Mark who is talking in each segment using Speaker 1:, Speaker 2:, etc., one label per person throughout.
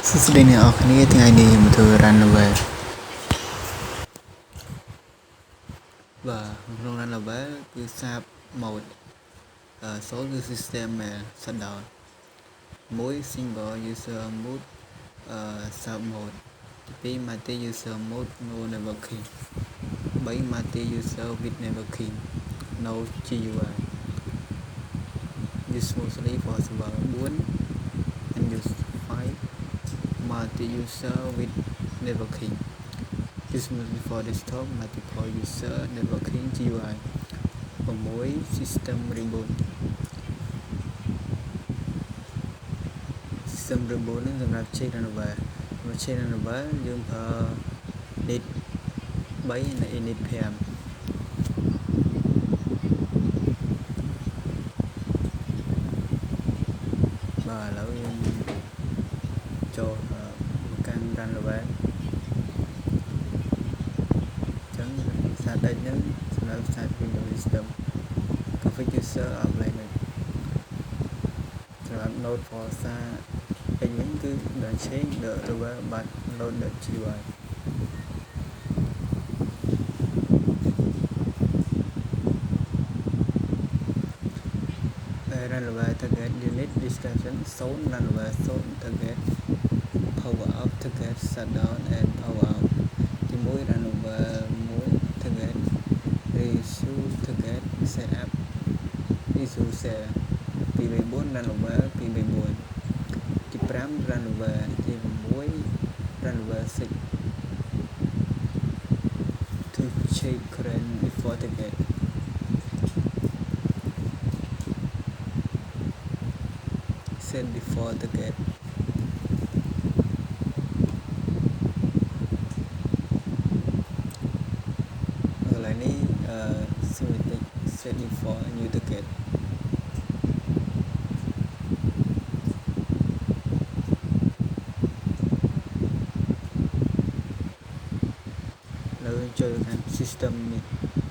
Speaker 1: ស្ដីអ្នកនរគ្នាថ្ងៃនេះមកធ្វើ run level បាទក្នុង run level គឺសាប mode 0គឺ system shutdown 1 single user mode sub mode 2 multi user mode no networking 3 multi user with networking no GUI use mostly for server 4 and use 5 multi-user with networking use mostly for desktop multiple user networking GUI 6 system reboot នឹងសម្រាប់ check renewal មក check renewal យើងប្រើ init 3 និង init 5បាទឥឡូវយើងចូលមកកាន់ run level អញ្ចឹងសារដេញហ្នឹងសម្រាប់ start Windows System config user apply សម្រាប់ node for សារដេញវិញគឺ .change the level but node.gui run level target unit description zone run level zone target power up target shutdown and power up ទី1 run level 1 target resume target setup issue share 2 3 4 run level 2 3 4ទី5 run level ទី6 run level 6 to check current before target set before target កន្លែងនេះsemantic set before new target នៅចូលខាង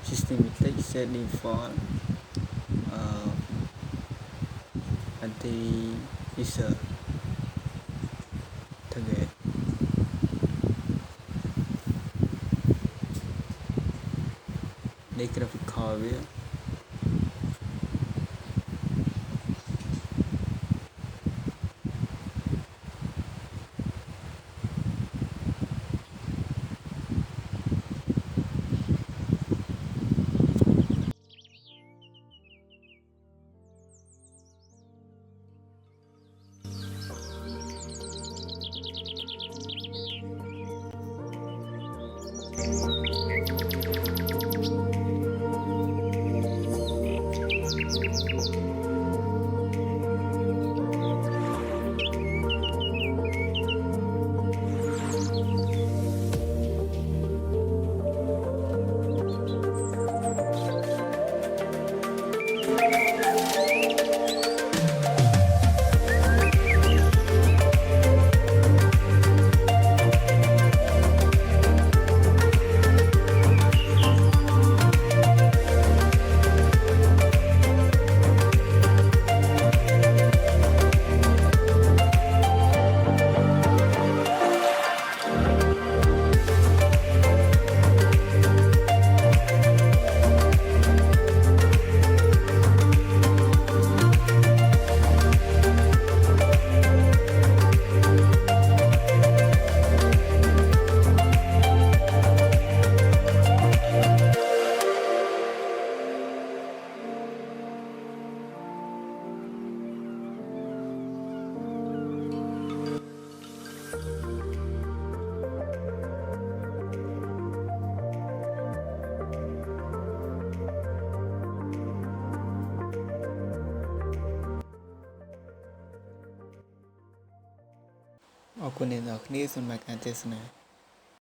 Speaker 1: systematic set default anti user target នេះ graphical វាអរគុណអ្នកនរគ្នាសម្រាប់ការទស្សនា